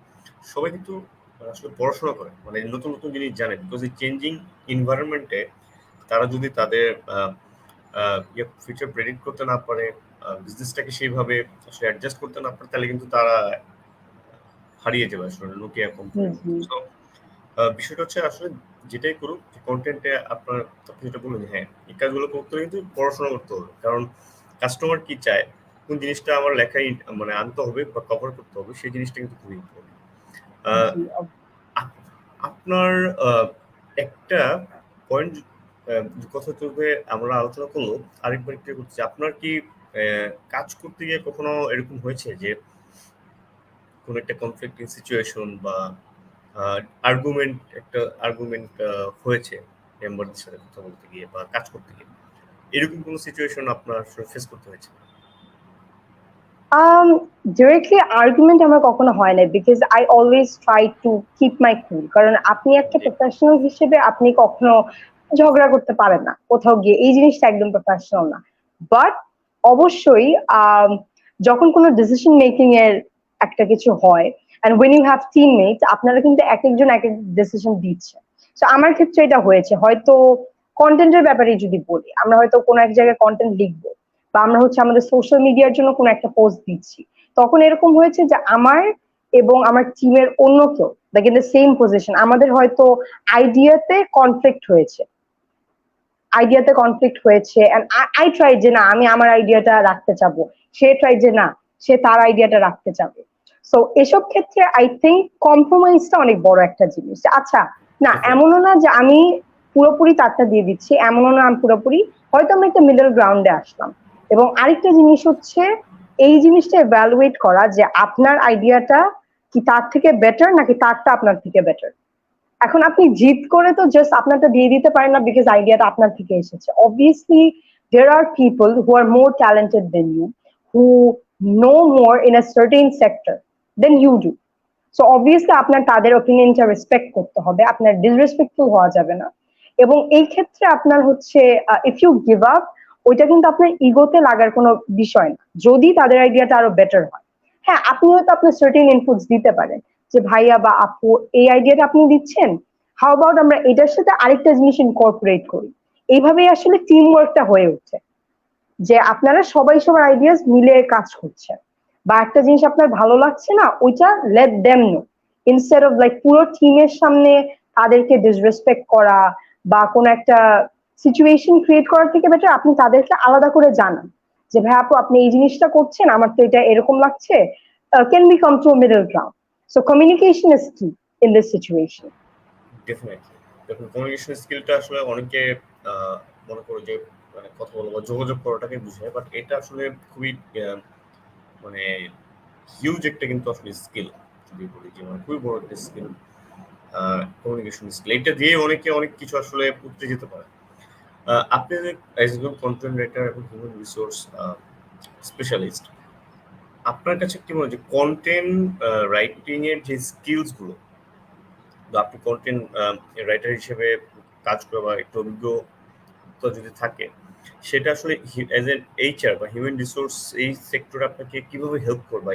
সবাই কিন্তু আসলে পড়াশোনা করে, মানে নতুন নতুন জিনিস জানে, বিকজ এই চেঞ্জিং এনভায়রনমেন্টে তারা যদি তাদের ফিউচার প্রেডিক্ট করতে না পারে, বিজনেসটাকে সেইভাবে আসলে অ্যাডজাস্ট করতে না পারে, তাহলে কিন্তু তারা হারিয়ে যাবে আসলে নোকিয়া জি কোম্পানির জি মতো। So, বিষয়টা হচ্ছে আসলে যেটাই করুক কন্টেন্টে আপনার, আপনি যেটা বললেন যে হ্যাঁ এই কাজগুলো করতে হলে কিন্তু পড়াশোনা করতে হবে, কারণ কাস্টমার কি চায়, কোন জিনিসটা আমার লেখায় মানে আনতে হবে বা কভার করতে হবে, সেই জিনিসটা কিন্তু খুবই ইম্পর্টেন্ট। জি আপনার একটা পয়েন্ট কথা চলবে আমরা আলোচনা করলো, আরেকবার একটু করছি, আপনার কি কাজ করতে গিয়ে কখনো এরকম হয়েছে যে কোনো একটা কনফ্লিক্টিং সিচুয়েশন বা আর্গুমেন্ট হয়েছে মেম্বারদের সাথে কথা বলতে গিয়ে বা কাজ করতে গিয়ে, এরকম কোনো সিচুয়েশন আপনার ফেস করতে হয়েছে? Um, directly argument আমার কখনো হয় নাই, because I always try to keep my cool. কারণ আপনি একটা জি, প্রফেশনাল হিসেবে আপনি কখনো ঝগড়া করতে পারেন না কোথাও গিয়ে, এই জিনিসটা একদম প্রফেশনাল না। বাট অবশ্যই যখন কোনো ডিসিশন মেকিং এর একটা কিছু হয়, and when you have teammates, আপনারা কিন্তু এক একজন এক এক ডিসিশন দিচ্ছে। তো আমার ক্ষেত্রে এটা হয়েছে, হয়তো কন্টেন্টের ব্যাপারে যদি বলি, আমরা হয়তো কোনো এক জায়গায় কন্টেন্ট লিখবো বা আমরা হচ্ছে আমাদের সোশ্যাল মিডিয়ার জন্য কোনো একটা পোস্ট দিচ্ছি, তখন এরকম হয়েছে যে আমার এবং আমার টিমের অন্য কেউ, like in the same position, আমাদের হয়তো আইডিয়াতে কনফ্লিক্ট হয়েছে, আই ট্রাই যে না আমি আমার আইডিয়াটা রাখতে চাবো, সে ট্রাই যে না সে তার আইডিয়াটা রাখতে চাবে। সো এসব ক্ষেত্রে আই থিঙ্ক কম্প্রোমাইজটা অনেক বড় একটা জিনিস। আচ্ছা, না ডেফিনেটলি। এমনও না যে আমি পুরোপুরি তারটা দিয়ে দিচ্ছি, এমনও না আমি পুরোপুরি, হয়তো আমি একটা মিডল গ্রাউন্ডে আসলাম। এবং আরেকটা জিনিস হচ্ছে এই জিনিসটা এভালুয়েট করা যে আপনার আইডিয়াটা কি তার থেকে বেটার নাকি তারটা আপনার থেকে বেটার। এখন আপনি জিদ করে তো জাস্ট আপনারটা দিয়ে দিতে পারেন না, বিকজ আইডিয়াটা আপনার থেকে এসেছে। Obviously there are people who are more talented than you, who know more in a certain sector than you do. So obviously আপনার তাদের ওপিনিয়নটা রেসপেক্ট করতে হবে, আপনার ডিসরেসপেক্টফুল হওয়া যাবে না। এবং এই ক্ষেত্রে আপনার হচ্ছে ইফ ইউ গিভ আপ, ওইটা কিন্তু আপনার ইগোতে লাগার কোনো বিষয় না, যদি তাদের আইডিয়াটা আরো বেটার হয়। হ্যাঁ, আপনি হয়তো আপনার সার্টেন ইনপুটস দিতে পারেন যে ভাইয়া বা আপু এই আইডিয়াটা আপনি দিচ্ছেন, হাউ অ্যাবাউট আমরা এটার সাথে আরেকটা জিনিস ইনকর্পোরেট করি। এইভাবেই আসলে টিম ওয়ার্কটা হয়ে ওঠে, যে আপনারা সবাই সবার আইডিয়াস মিলে কাজ করছেন, বা একটা জিনিস আপনার ভালো লাগছে না ওইটা let them know, instead of like পুরো টিমের সামনে তাদেরকে ডিসরেসপেক্ট করা বা কোনো একটা সিচুয়েশন ক্রিয়েট করার থেকে বেটার আপনি তাদেরকে আলাদা করে জানান যে ভাই আপু আপনি এই জিনিসটা করছেন, আমার তো এটা এরকম লাগছে, can we come to middle ground. So communication is key in this situation. Definitely দেখুন, কমিউনিকেশন স্কিলটা আসলে অনেকে মনে করো যে মানে কথা বলা বা যোগাযোগ করাটাকে বুঝায়, বাট এটা আসলে খুবই মানে হিউজ একটা কিন্তু আসলে স্কিল, যদি বলি যে মানে খুবই বড় একটা স্কিল কমিউনিকেশন স্কিল। এটা দিয়ে অনেকে অনেক কিছু আসলে উঠতে যেতে পারে। আপনি অ্যাজ এ কন্টেন্ট রাইটার এবং হিউম্যান রিসোর্স স্পেশালিস্ট, আপনার কাছে কি মনে হয় যে কন্টেন্ট রাইটিং এর যে স্কিলস গুলো, তো আপনি কন্টেন্ট রাইটার হিসেবে কাজ করে বা একটু অভিজ্ঞতা যদি থাকে, সেটা আসলে অ্যাজ এন এইচআর বা হিউম্যান রিসোর্স এই সেক্টর আপনাকে কিভাবে হেল্প করবে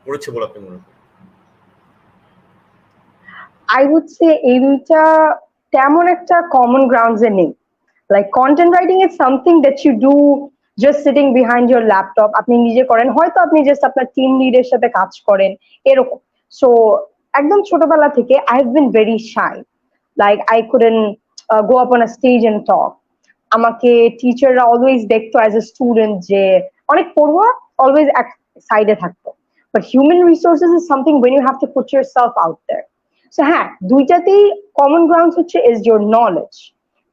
করেছে বলে আপনি মনে করেন? আই উড সে এই দুইটা তেমন একটা কমন গ্রাউন্ডস এ নেই। Like content writing is something that you do just sitting behind your laptop, আপনি নিজে করেন, হয়তো আপনি জাস্ট আপনার টিম লিডের সাথে কাজ করেন এরকম। সো একদম ছোটবেলা থেকে I have been very shy, like I couldn't go up on a stage and talk. আমাকে টিচাররা অলওয়েজ দেখতো অ্যাজ এ স্টুডেন্ট যে অনেক পড়ুয়া, অলওয়েজ এক সাইডে থাকতো। But human resources is something when you have to put yourself out there. So হ্যাঁ, দুইটাতেই কমন গ্রাউন্ড হচ্ছে ইজ ইউর নলেজ,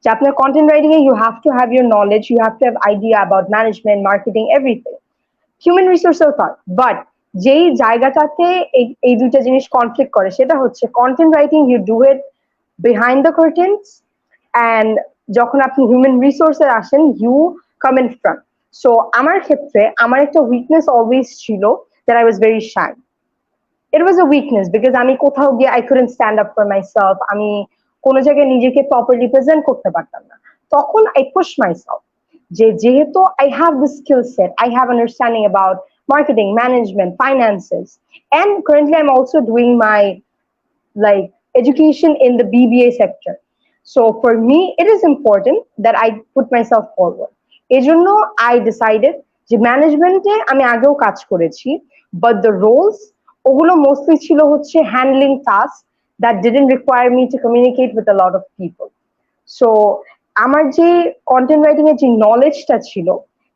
যে আপনার কন্টেন্ট রাইটিং এ you have to have your knowledge, you have to have idea about management, marketing, everything. Human রিসোর্সেও part, but যেই জায়গাটাতে এই দুইটা জিনিস কনফ্লিক্ট করে সেটা হচ্ছে content writing you do it behind the curtains, and যখন আপনি হিউম্যান রিসোর্সে আসেন you come in front. So আমার ক্ষেত্রে আমার একটা উইকনেস অলওয়েজ ছিল, that I was very shy. It was a weakness because আমি কোথাও গিয়ে I couldn't stand up for myself, আমি কোনো জায়গায় নিজেকে প্রপারলি প্রেজেন্ট করতে পারতাম না। তখন আই পুশ মাইসেলফ যে যেহেতু I have the skill set, I have understanding about marketing, management, finances, and currently I'm also doing my like education in the BBA sector. So for me, it is important that I put myself forward. এজন্য I decided যে ম্যানেজমেন্টে আমি আগেও কাজ করেছি, but the roles ওগুলো mostly ছিল হচ্ছে handling task that didn't require me to communicate with a lot of people. So আমার যে কন্টেন্ট রাইটিং এর যে নলেজটা ছিল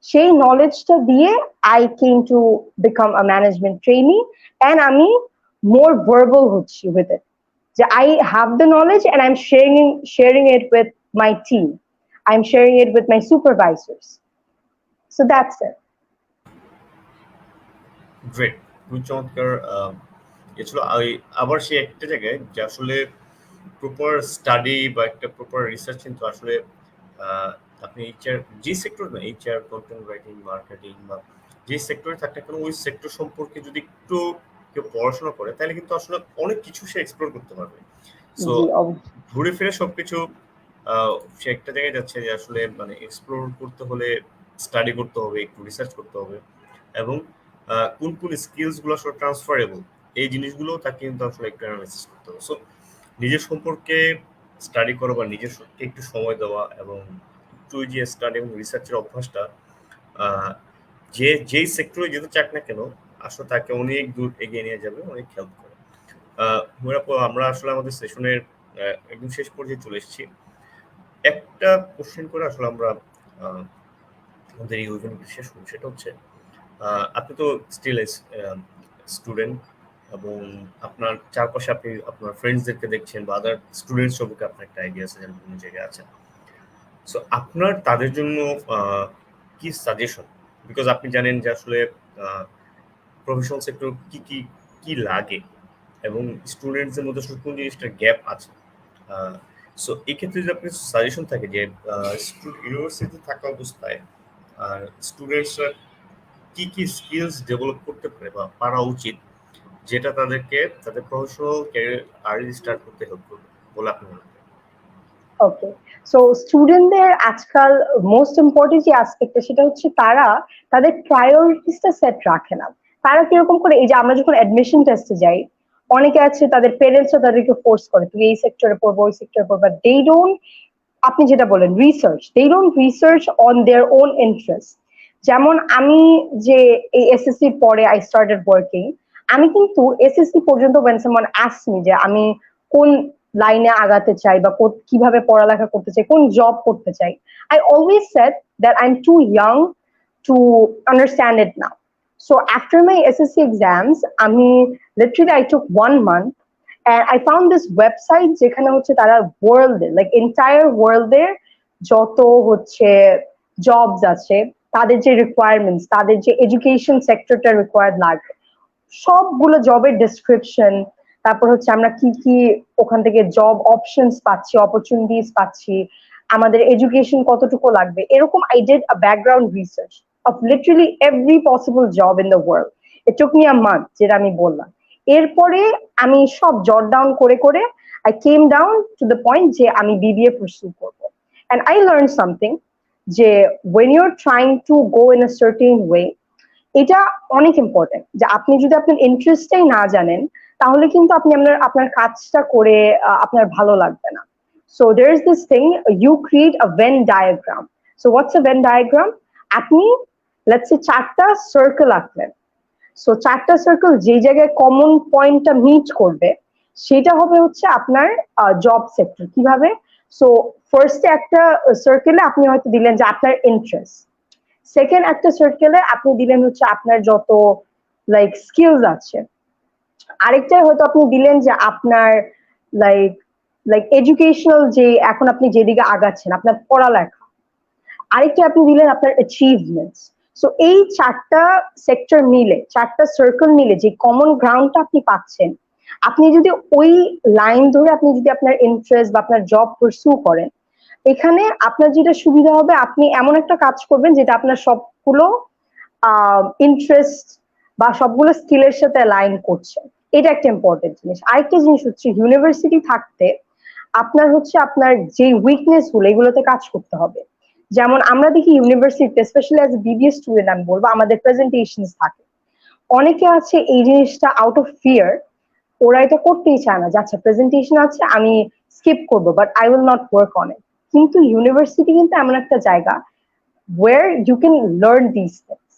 সেই নলেজটা দিয়ে I came to become a management trainee, and আমি মোর ভার্বাল হচ্ছি উইথ ইট, যে I have the knowledge and I am sharing it with my team, I am sharing it with my supervisors. So that's it. Great, খুবই চমৎকার। এছাড়া আবার সেই একটা জায়গায় যে আসলে প্রপার স্টাডি বা একটা প্রপার রিসার্চ কিন্তু আসলে আপনি এইচআর যে সেক্টর না, এইচআর, কন্টেন্ট রাইটিং, মার্কেটিং বা যে সেক্টরে থাকতে কেন ওই সেক্টর সম্পর্কে যদি একটু কেউ পড়াশোনা করে তাহলে কিন্তু আসলে অনেক কিছু সে এক্সপ্লোর করতে পারবে। সো জি অবশ্যই। ঘুরে ফিরে সবকিছু সে একটা জায়গায় যাচ্ছে যে আসলে মানে এক্সপ্লোর করতে হলে স্টাডি করতে হবে, একটু রিসার্চ করতে হবে, এবং কোন কোন স্কিলস গুলো আসলে ট্রান্সফারেবল এই জিনিসগুলো তাকে কিন্তু আসলে একটু অ্যানালাইসিস করতে হবে। সো নিজের সম্পর্কে স্টাডি করা বা নিজের একটু সময় দেওয়া এবং একটু ওই যে স্টাডি এবং রিসার্চের অভ্যাসটা আহ, যেই সেক্টরে যেতে চাক না কেন আসলে তাকে অনেক দূর এগিয়ে নিয়ে যাবে, অনেক হেল্প করে। হুমায়রা আপু, আমরা আসলে আমাদের সেশনের একদম শেষ পর্যায়ে চলে এসেছি। একটা কোশ্চেন করে আসলে আমরা আহ, আমাদের এই ইভেন্ট শেষ করি, সেটা হচ্ছে আপনি তো স্টিল স্টুডেন্ট এবং আপনার চারপাশে আপনি আপনার ফ্রেন্ডসদেরকে দেখছেন বা আদার স্টুডেন্টস সম্পর্কে আপনার একটা আইডিয়া আছে যেন বিভিন্ন জায়গায় আছেন। সো আপনার তাদের জন্য কি সাজেশন, বিকজ আপনি জানেন যে আসলে প্রফেশনাল সেক্টর কি কি কি লাগে এবং স্টুডেন্টসদের মধ্যে আসলে কোন জিনিসটার গ্যাপ আছে। সো এই ক্ষেত্রে যদি আপনার সাজেশন থাকে যে ইউনিভার্সিটিতে থাকা অবস্থায় আর স্টুডেন্টসরা কি কি স্কিলস ডেভেলপ করতে পারে বা পারা উচিত, যেটা তাদেরকে তাদের প্রফেশনাল ক্যারিয়ার আর্লি স্টার্ট করতে হেল্প করবে বলে আপনি মনে করেন? ওকে, সো স্টুডেন্টদের আজকাল মোস্ট ইম্পর্টেন্ট যে অ্যাসপেক্টটা সেটা হচ্ছে তারা তাদের প্রায়োরিটিসটা সেট রাখে না। তারা কিরকম করে, এই যে আমরা যখন অ্যাডমিশন টেস্টে যাই অনেকে আছে তাদের পেরেন্টসও তাদেরকে ফোর্স করে তুমি এই সেক্টরে পড়বো ওই সেক্টরে পড়বা, দে ডোন্ট, আপনি যেটা বলেন research, they don't research on their own interest. যেমন আমি যে এই এসএসসি পরে আই স্টার্টেড ওয়ার্কিং, আমি কিন্তু এসএসসি পর্যন্ত when someone asked me যে আমি কোন লাইনে আগাতে চাই বা কিভাবে পড়ালেখা করতে চাই, কোন জব করতে চাই, I always said that I am too young to understand it now. So after my SSC exams আমি literally I took 1 month and I found this website যেখানে হচ্ছে তারা ওয়ার্ল্ড লাইক এন্টায়ার ওয়ার্ল্ডের যত হচ্ছে জবস আছে, তাদের যে রিকোয়ারমেন্টস, তাদের যে এডুকেশন সেক্টরটা রিকোয়ার্ড লাগে, সবগুলো জবের ডেসক্রিপশন, তারপর হচ্ছে আমরা কি কি ওখান থেকে জব অপশনস পাচ্ছি, অপরচুনিটিস পাচ্ছি, আমাদের এডুকেশন কতটুকু লাগবে, এরকম I did a background research of literally every possible job in the world. It took me a month, যেটা আমি বললাম। এরপরে আমি সব জট ডাউন করে করে I came down to the point যে আমি বিবিএ পারসু করবো। অ্যান্ড আই লার্ন সামথিং যে when you're trying to go in a certain way, এটা অনেক ইম্পর্টেন্ট যে আপনি যদি আপনার ইন্টারেস্টটাই না জানেন, তাহলে কিন্তু আপনি আপনার আপনার কাজটা করে আপনার ভালো লাগবে না। So there is this thing, you create a Venn diagram. So what's a Venn diagram? আপনি লেটস সে 4টা সার্কেল আঁকলেন। সো 4টা সার্কেল যে জায়গায় কমন পয়েন্টটা মিট করবে, সেটা হবে হচ্ছে আপনার জব সেক্টর। কিভাবে? সো ফার্স্টে একটা সার্কেলে আপনি হয়তো দিলেন যে আপনার ইন্টারেস্ট, সেকেন্ড একটা সার্কেলে আপনি দিলেন হচ্ছে আপনার যত লাইক স্কিলস আছে, আরেকটা হয়তো আপনি দিলেন যে আপনার লাইক লাইক এডুকেশনাল, যে এখন আপনি যেদিকে আগাচ্ছেন আপনার পড়ালেখা, আরেকটা আপনি দিলেন আপনার অ্যাচিভমেন্টস। সো এই 4টা সেক্টর মিলে, 4টা সার্কেল মিলে যে কমন গ্রাউন্ডটা আপনি পাচ্ছেন, আপনি যদি ওই লাইন ধরে আপনি যদি আপনার ইন্টারেস্ট বা আপনার জব পারসু করেন, এখানে আপনার যেটা সুবিধা হবে, আপনি এমন একটা কাজ করবেন যেটা আপনার সবগুলো ইন্টারেস্ট বা সবগুলো স্কিলের সাথে লাইন করছে। এটা একটা ইম্পর্টেন্ট জিনিস। আরেকটা জিনিস হচ্ছে ইউনিভার্সিটি থাকতে আপনার হচ্ছে আপনার যে উইকনেস গুলো, এগুলোতে কাজ করতে হবে। যেমন আমরা দেখি ইউনিভার্সিটিতে, স্পেশালি অ্যাজ বিবিএ স্টুডেন্ট আমি বলবো, আমাদের প্রেজেন্টেশন থাকে। অনেকে আছে এই জিনিসটা আউট অফ ফিয়ার, ওরা এটা করতেই চায় না যে আচ্ছা প্রেজেন্টেশন আছে আমি স্কিপ করবো, but I will not work on it. কিন্তু ইউনিভার্সিটি কিন্তু এমন একটা জায়গা where you can learn these things.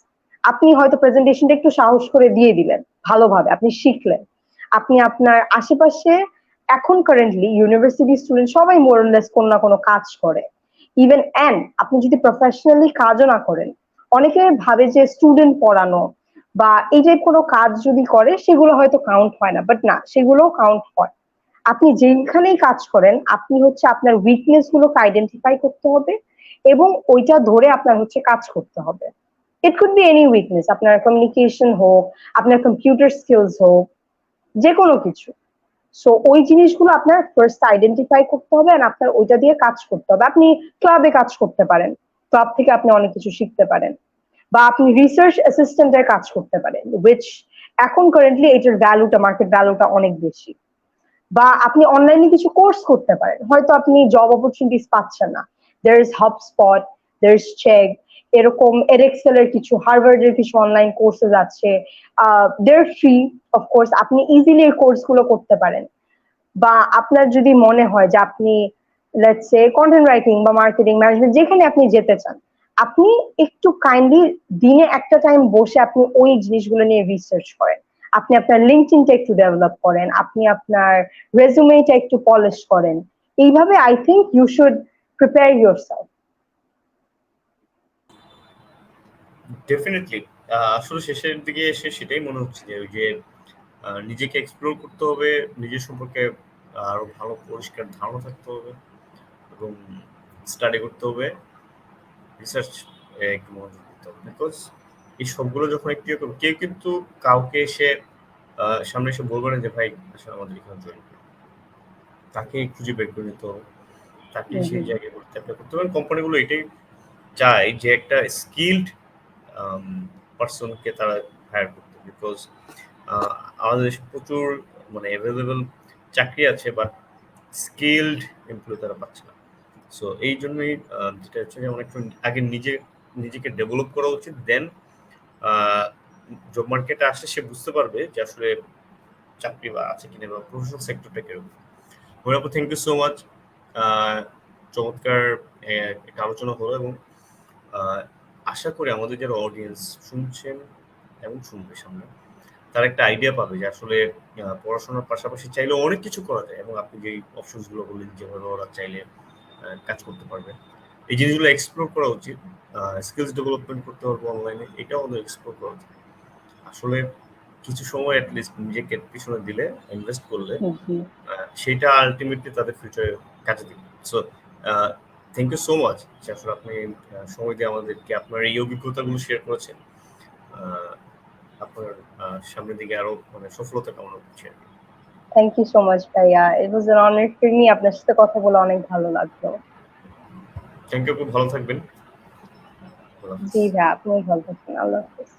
আপনি হয়তো প্রেজেন্টেশনটা একটু সাহস করে দিয়ে দিলেন, ভালোভাবে আপনি শিখলেন, আপনি আপনার আশেপাশে, এখন কারেন্টলি ইউনিভার্সিটি স্টুডেন্ট সবাই মোরলেস কোনো না কোনো কাজ করে। ইভেন এন্ড আপনি যদি প্রফেশনালি কাজও না করেন, অনেকে ভাবে যে স্টুডেন্ট পড়ানো বা এই টাইপ কোনো কাজ যদি করে সেগুলো হয়তো কাউন্ট হয় না, বাট না, সেগুলোও কাউন্ট হয়। আপনি যেখানেই কাজ করেন, আপনি হচ্ছে আপনার উইকনেস গুলোকে আইডেন্টিফাই করতে হবে এবং ওইটা ধরে আপনার হচ্ছে কাজ করতে হবে। It could be any weakness, আপনার কমিউনিকেশন হোক, আপনার কম্পিউটার স্কিলস হোক, যে কোনো কিছু। সো ওই জিনিসগুলো আপনার ফার্স্ট আইডেন্টিফাই করতে হবে আর আপনার ওইটা দিয়ে কাজ করতে হবে। আপনি ক্লাবে কাজ করতে পারেন, ক্লাব থেকে আপনি অনেক কিছু শিখতে পারেন, বা আপনি রিসার্চ অ্যাসিস্ট্যান্টের কাজ করতে পারেন, উইচ এখন কারেন্টলি এটার ভ্যালুটা, মার্কেট ভ্যালুটা অনেক বেশি। বা আপনি অনলাইনে কিছু কোর্স করতে পারেন, হয়তো আপনি জব অপরচুনিটিস পাচ্ছেন না, there is HubSpot, there is check, এরকম এডেক্সেল এর কিছু, হার্ভার্ডের কিছু অনলাইন কোর্সেস আছে, দের ফ্রি, অফকোর্স আপনি ইজিলি এই কোর্স গুলো করতে পারেন। বা আপনার যদি মনে হয় যে আপনি লেটস সে কন্টেন্ট রাইটিং বা মার্কেটিং ম্যানেজমেন্ট, যেখানে আপনি যেতে চান, আপনি একটু কাইন্ডলি দিনে একটা টাইম বসে আপনি ওই জিনিসগুলো নিয়ে রিসার্চ করেন, আপনি আপনার লিঙ্কডইনটা একটু ডেভেলপ করেন, আপনি আপনার রেজুমেটা একটু পলিশ করেন। এইভাবে I think you should prepare yourself. Definitely. আসলে শেষের দিকে এসে সেটাই মনে হচ্ছে যে ওই যে নিজেকে এক্সপ্লোর করতে হবে, নিজের সম্পর্কে আরো ভালো পরিষ্কার ধারণা থাকতে হবে এবং স্টাডি করতে হবে, রিসার্চ একটু মনোযোগ দিতে হবে। বিকজ এই সবগুলো যখন একটু ইয়ে করবে, কেউ কিন্তু কাউকে এসে সামনে এসে বলবে না যে ভাই আসলে আমাদের এখানে জয়েন করুন। তাকেই খুঁজে বের করে নিতে হবে, তাকেই সেই জায়গায় অ্যাপ্লাই করতে হবে। কোম্পানিগুলো এটাই চায় যে একটা স্কিলড পার্সনকে তারা হায়ার করতে, বিকজ আমাদের দেশে প্রচুর মানে অ্যাভেলেবল চাকরি আছে, বাট স্কিলড এমপ্লয় তারা পাচ্ছে না। সো এই জন্যই যেটা হচ্ছে যে অনেক আগে নিজেকে ডেভেলপ করা উচিত, দেন জব মার্কেটে আসলে সে বুঝতে পারবে যে আসলে চাকরি বা আছে কিনা বা প্রফেশনাল সেক্টরটা কিরকম। আপু থ্যাংক ইউ সো মাচ। চমৎকার একটা আলোচনা হলো এবং আশা করি আমাদের যারা অডিয়েন্স শুনছেন এবং শুনবে সামনে তার একটা আইডিয়া পাবে যে আসলে পড়াশোনার পাশাপাশি চাইলে অনেক কিছু করা যায় এবং আপনি যেই অপশনস গুলো বললেন যেভাবে ওরা চাইলে কাজ করতে পারবে এই জিনিসগুলো এক্সপ্লোর করা উচিত। স্কিলস ডেভেলপমেন্ট করতে পারবো অনলাইনে, এটাও আমাদের এক্সপ্লোর করা উচিত। আসলে কিছু সময় অ্যাটলিস্ট নিজেকে পিছনে দিলে ইনভেস্ট করলে জি, সেটা আলটিমেটলি তাদের ফিউচারে কাজে দিবে। So thank you so much যে আসলে আপনি সময় দিয়ে আমাদেরকে আপনার এই অভিজ্ঞতাগুলো শেয়ার করেছেন। আহ, আপনার সামনের দিকে আরো মানে সফলতা কামনা করছি আর কি। থ্যাংক ইউ সো মাচ ভাইয়া, it was an honour for me, আপনার সাথে কথা বলে অনেক ভালো লাগলো। থ্যাংক ইউ, খুব ভালো থাকবেন। আল্লাহ হাফেজ। জি ভাইয়া, আপনিও ভালো থাকবেন, আল্লাহ হাফেজ।